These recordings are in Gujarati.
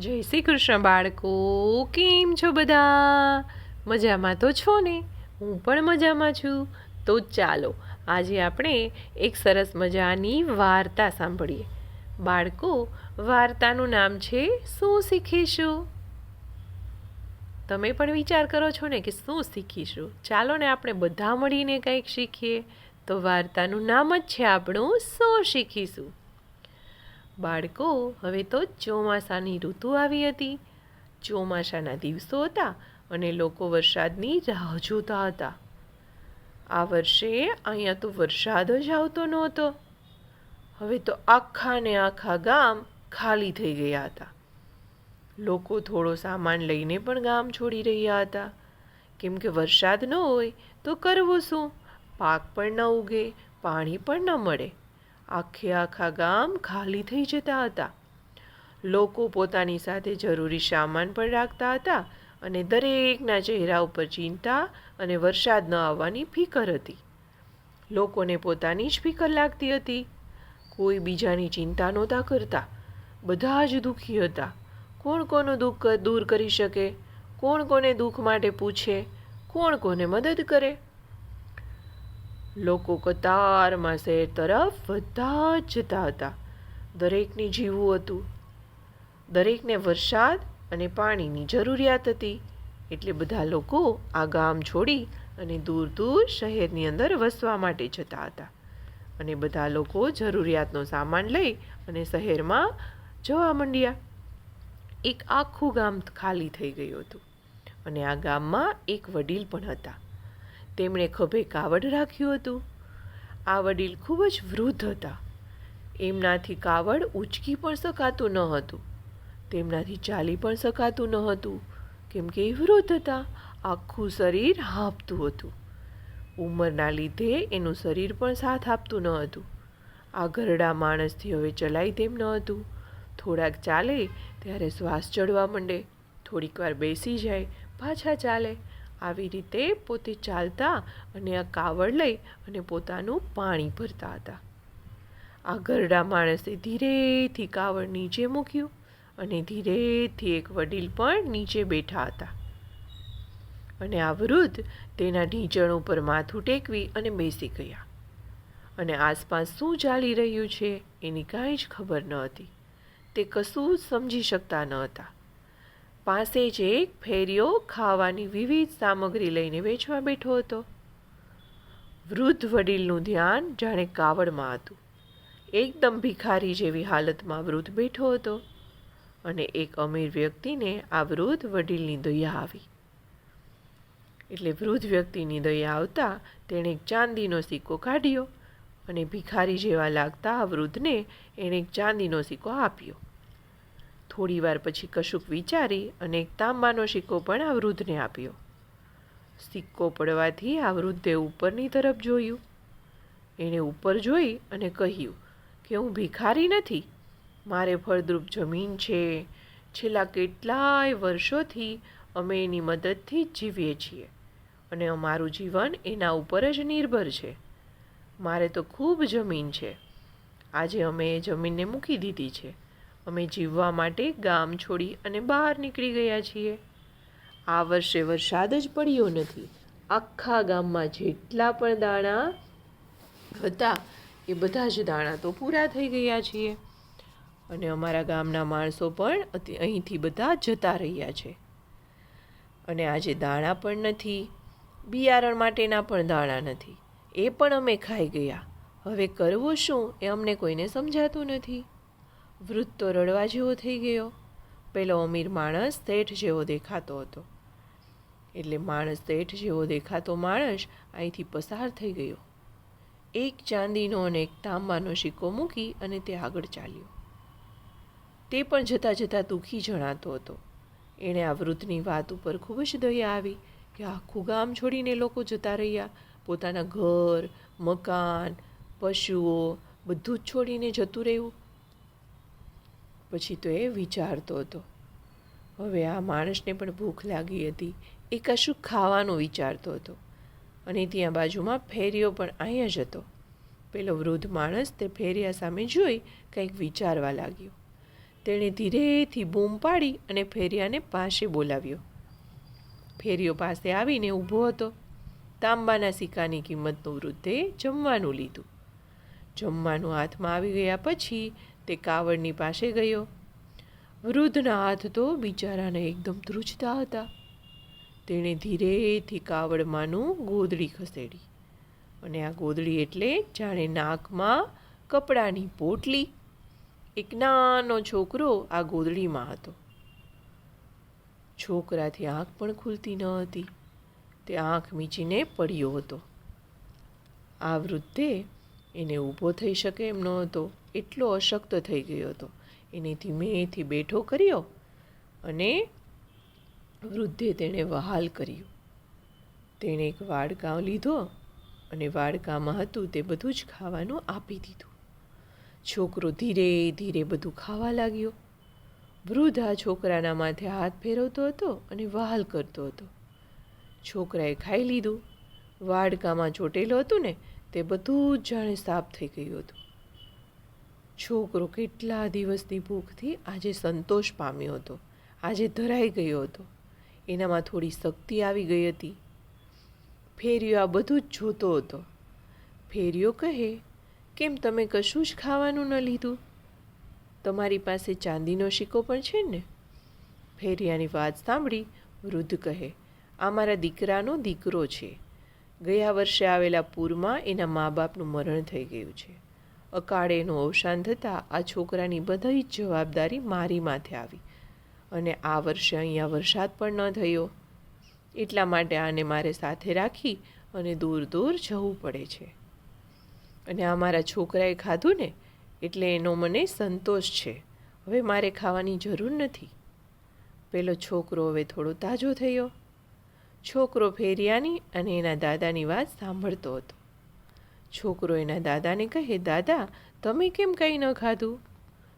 જય શ્રી કૃષ્ણ બાળકો, કેમ છો બધા? મજામાં તો છો ને? હું પણ મજામાં છું. તો ચાલો આજે આપણે એક સરસ મજાની વાર્તા સાંભળીએ. બાળકો, વાર્તાનું નામ છે શું શીખીશું? તમે પણ વિચાર કરો છો ને કે શું શીખીશું? ચાલો ને આપણે બધા મળીને કંઈક શીખીએ. તો વાર્તાનું નામ જ છે આપણું શું શીખીશું. બાળકો, હવે તો ચોમાસાની ઋતુ આવી હતી. ચોમાસાના દિવસો હતા અને લોકો વરસાદની રાહ જોતા હતા. આ વર્ષે અહીંયા તો વરસાદ જ આવતો નહોતો. હવે તો આખા ને આખા ગામ ખાલી થઈ ગયા હતા. લોકો થોડો સામાન લઈને પણ ગામ છોડી રહ્યા હતા. કેમ કે વરસાદ ન હોય તો કરવું શું? પાક પણ ન ઉગે, પાણી પણ ન મળે. આખે આખા ગામ ખાલી થઈ જતા હતા. લોકો પોતાની સાથે જરૂરી સામાન પણ રાખતા હતા અને દરેકના ચહેરા ઉપર ચિંતા અને વરસાદ ન આવવાની ફિકર હતી. લોકોને પોતાની જ ફિકર લાગતી હતી. કોઈ બીજાની ચિંતા નહોતા કરતા. બધા જ દુઃખી હતા. કોણ કોનું દુઃખ દૂર કરી શકે? કોણ કોને દુઃખ માટે પૂછે? કોણ કોને મદદ કરે? લોકો કતારમાં શહેર તરફ વધતા જ જતા હતા. દરેકને જીવવું હતું. દરેકને વરસાદ અને પાણીની જરૂરિયાત હતી. એટલે બધા લોકો આ ગામ છોડી અને દૂર દૂર શહેરની અંદર વસવા માટે જતા હતા. અને બધા લોકો જરૂરિયાતનો સામાન લઈ અને શહેરમાં જવા માંડ્યા. એક આખું ગામ ખાલી થઈ ગયું હતું. અને આ ગામમાં એક વડીલ પણ હતા. તેમણે ખભે કાવડ રાખ્યું હતું. આ વડીલ ખૂબ જ વૃદ્ધ હતા. એમનાથી કાવડ ઊંચકી પણ શકાતું ન હતું. તેમનાથી ચાલી પણ શકાતું ન હતું. કેમ કે એ વૃદ્ધ હતા. આખું શરીર હાંફતું હતું. ઉંમરના લીધે એનું શરીર પણ સાથ આપતું ન હતું. આ ઘરડા માણસથી હવે ચલાય તેમ ન હતું. થોડાક ચાલે ત્યારે શ્વાસ ચડવા માંડે, થોડીક વાર બેસી જાય, પાછા ચાલે. આવી રીતે પોતે ચાલતા અને આ કાવડ લઈ અને પોતાનું પાણી ભરતા હતા. આ ઘરડા માણસે ધીરેથી કાવડ નીચે મૂક્યું અને ધીરેથી એક વડીલ પણ નીચે બેઠા હતા. અને આ વૃદ્ધ તેના ઢીંચણ ઉપર માથું ટેકવી અને બેસી ગયા. અને આસપાસ શું ચાલી રહ્યું છે એની કાંઈ જ ખબર ન હતી. તે કશું સમજી શકતા ન હતા. પાસે જ એક ફેરિયો ખાવાની વિવિધ સામગ્રી લઈને વેચવા બેઠો હતો. વૃદ્ધ વડીલનું ધ્યાન જાણે કાવડમાં હતું. એકદમ ભિખારી જેવી હાલતમાં વૃદ્ધ બેઠો હતો. અને એક અમીર વ્યક્તિને આ વૃદ્ધ વડીલની દયા આવી. એટલે વૃદ્ધ વ્યક્તિની દયા આવતા તેણે એક ચાંદીનો સિક્કો કાઢ્યો અને ભિખારી જેવા લાગતા આ વૃદ્ધને એણે એક ચાંદીનો સિક્કો આપ્યો. થોડી વાર પછી કશુંક વિચારી અને એક તાંબાનો સિક્કો પણ આ વૃદ્ધને આપ્યો. સિક્કો પડવાથી આ વૃદ્ધે ઉપરની તરફ જોયું. એણે ઉપર જોઈ અને કહ્યું કે હું ભિખારી નથી. મારે ફળદ્રુપ જમીન છે. છેલ્લા કેટલાય વર્ષોથી અમે એની મદદથી જ જીવીએ છીએ અને અમારું જીવન એના ઉપર જ નિર્ભર છે. મારે તો ખૂબ જમીન છે. આજે અમે એ જમીનને મૂકી દીધી છે. અમે જીવવા માટે ગામ છોડી અને બહાર નીકળી ગયા છીએ. આ વર્ષે વરસાદ જ પડ્યો નથી. આખા ગામમાં જેટલા પણ દાણા હતા એ બધા જ દાણા તો પૂરા થઈ ગયા છીએ. અને અમારા ગામના માણસો પણ અહીંથી બધા જતા રહ્યા છે. અને આજે દાણા પણ નથી. બિયારણ માટેના પણ દાણા નથી. એ પણ અમે ખાઈ ગયા. હવે કરવું શું એ અમને કોઈને સમજાતું નથી. વૃદ્ધ તો રડવા જેવો થઈ ગયો. પેલો અમીર માણસ શેઠ જેવો દેખાતો હતો. એટલે શેઠ જેવો દેખાતો માણસ અહીંથી પસાર થઈ ગયો. એક ચાંદીનો અને એક તાંબાનો સિક્કો મૂકી અને તે આગળ ચાલ્યો. તે પણ જતાં જતાં દુઃખી જણાતો હતો. એણે આ વૃદ્ધની વાત ઉપર ખૂબ જ દયા આવી કે આખું ગામ છોડીને લોકો જતા રહ્યા. પોતાના ઘર, મકાન, પશુઓ બધું જ છોડીને જતું રહ્યું. પછી તો એ વિચારતો હતો. હવે આ માણસને પણ ભૂખ લાગી હતી. એ કશું ખાવાનું વિચારતો હતો. અને ત્યાં બાજુમાં ફેરિયો પણ અહીંયા જ હતો. પેલો વૃદ્ધ માણસ તે ફેરિયા સામે જોઈ કંઈક વિચારવા લાગ્યો. તેણે ધીરેથી બૂમ પાડી અને ફેરિયાને પાસે બોલાવ્યો. ફેરિયો પાસે આવીને ઊભો હતો. તાંબાના સિક્કાની કિંમતનું વૃદ્ધે જમવાનું લીધું. જમવાનું હાથમાં આવી ગયા પછી તે કાવડની પાસે ગયો. વૃદ્ધના હાથ તો બિચારાને એકદમ ધ્રુજતા હતા. તેણે ધીરેથી કાવડમાંનું ગોદડી ખસેડી, અને આ ગોદડી એટલે જાણે નાકમાં કપડાની પોટલી. એક નાનો છોકરો આ ગોદડીમાં હતો. છોકરાથી આંખ પણ ખુલતી ન હતી. તે આંખ મીચીને પડ્યો હતો. આ વૃદ્ધે એને ઊભો થઈ શકે એમ ન હતો, એટલો અશક્ત થઈ ગયો હતો. એને ધીમેથી બેઠો કર્યો અને વૃદ્ધે તેણે વહાલ કર્યું. તેણે એક વાડકા લીધો અને વાડકામાં હતું તે બધું જ ખાવાનું આપી દીધું. છોકરો ધીરે ધીરે બધું ખાવા લાગ્યો. વૃદ્ધ આ છોકરાના માથે હાથ ફેરવતો હતો અને વહાલ કરતો હતો. છોકરાએ ખાઈ લીધું. વાડકામાં ચોટેલું હતું ને તે બધું જ જાણે સાફ થઈ ગયું હતું. છોકરો કેટલા દિવસની ભૂખથી આજે સંતોષ પામ્યો હતો. આજે ધરાઈ ગયો હતો. એનામાં થોડી શક્તિ આવી ગઈ હતી. ફેરિયો આ બધું જ જોતો હતો. ફેરિયો કહે, કેમ તમે કશું જ ખાવાનું ન લીધું? તમારી પાસે ચાંદીનો સિક્કો પણ છે ને? ફેરિયાની વાત સાંભળી વૃદ્ધ કહે, આ મારા દીકરાનો દીકરો છે. ગયા વર્ષે આવેલા પૂરમાં એના મા બાપનું મરણ થઈ ગયું છે. અકાળે એનું અવસાન થતાં આ છોકરાની બધી જ જવાબદારી મારી માથે આવી, અને આ વર્ષે અહીંયા વરસાદ પણ ન થયો. એટલા માટે આને મારે સાથે રાખી અને દૂર દૂર જવું પડે છે. અને આ મારા છોકરાએ ખાધું ને એટલે એનો મને સંતોષ છે. હવે મારે ખાવાની જરૂર નથી. પેલો છોકરો હવે થોડો તાજો થયો. છોકરો ફેરિયાની અને એના દાદાની વાત સાંભળતો હતો. છોકરો એના દાદાને કહે, દાદા, તમે કેમ કંઈ ન ખાધું?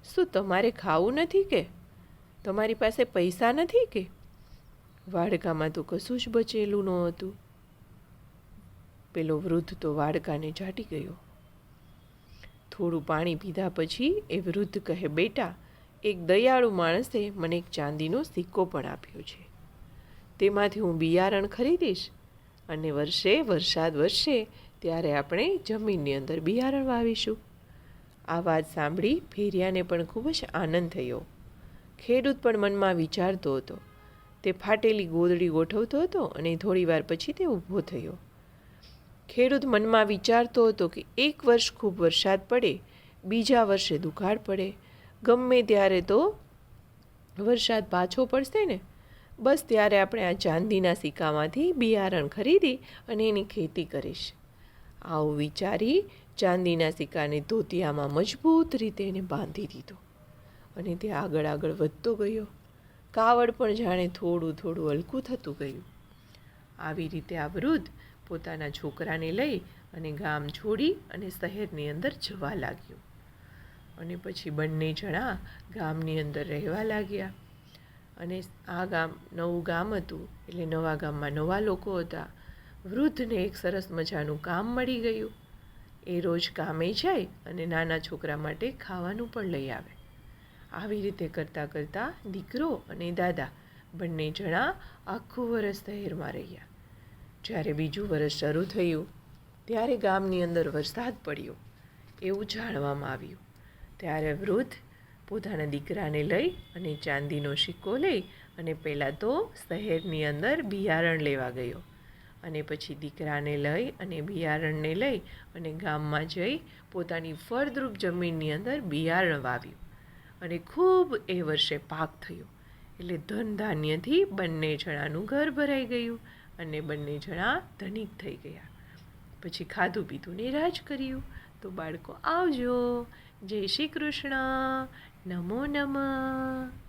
શું તમારે ખાવું નથી કે? તમારી પાસે પૈસા નથી કે? વાડકામાં તો કશું જ બચેલું નહોતું. પેલો વૃદ્ધ તો વાડકાને ઝાટી ગયો. થોડું પાણી પીધા પછી એ વૃદ્ધ કહે, બેટા, એક દયાળુ માણસે મને એક ચાંદીનો સિક્કો પણ આપ્યો છે. તેમાંથી હું બિયારણ ખરીદીશ અને વર્ષે વરસાદ વરસે ત્યારે આપણે જમીનની અંદર બિયારણ વાવીશું. આ વાત સાંભળી ફેરિયાને પણ ખૂબ જ આનંદ થયો. ખેડૂત પણ મનમાં વિચારતો હતો. તે ફાટેલી ગોદડી ગોઠવતો હતો અને થોડી વાર પછી તે ઊભો થયો. ખેડૂત મનમાં વિચારતો હતો કે એક વર્ષ ખૂબ વરસાદ પડે, બીજા વર્ષે દુકાળ પડે, ગમે ત્યારે તો વરસાદ પાછો પડશે ને, બસ ત્યારે આપણે આ ચાંદીના સિક્કામાંથી બિયારણ ખરીદી અને એની ખેતી કરીશ. આવું વિચારી ચાંદીના સિક્કાને ધોતિયામાં મજબૂત રીતે એને બાંધી દીધો અને તે આગળ આગળ વધતો ગયો. કાવડ પણ જાણે થોડું થોડું હલકું થતું ગયું. આવી રીતે આ વૃદ્ધ પોતાના છોકરાને લઈ અને ગામ છોડી અને શહેરની અંદર જવા લાગ્યો. અને પછી બંને જણા ગામની અંદર રહેવા લાગ્યા. અને આ ગામ નવું ગામ હતું એટલે નવા ગામમાં નવા લોકો હતા. વૃદ્ધને એક સરસ મજાનું કામ મળી ગયું. એ રોજ કામે જાય અને નાના છોકરા માટે ખાવાનું પણ લઈ આવે. આવી રીતે કરતાં કરતાં દીકરો અને દાદા બંને જણા આખું વરસ શહેરમાં રહ્યા. જ્યારે બીજું વરસ શરૂ થયું ત્યારે ગામની અંદર વરસાદ પડ્યો એવું જાણવામાં આવ્યું. ત્યારે વૃદ્ધ પોતાના દીકરાને લઈ અને ચાંદીનો સિક્કો લઈ અને પહેલાં તો શહેરની અંદર બિયારણ લેવા ગયો અને પછી દીકરાને લઈ અને બિયારણને લઈ અને ગામમાં જઈ પોતાની ફળદ્રુપ જમીનની અંદર બિયારણ વાવ્યું અને ખૂબ એ વર્ષે પાક થયો. એટલે ધન ધાન્યથી બંને જણાનું ઘર ભરાઈ ગયું અને બંને જણા ધનિક થઈ ગયા. પછી ખાધું પીધું ને રાજ કર્યું. તો બાળકો આવજો. જય શ્રી કૃષ્ણ. નમો નમઃ.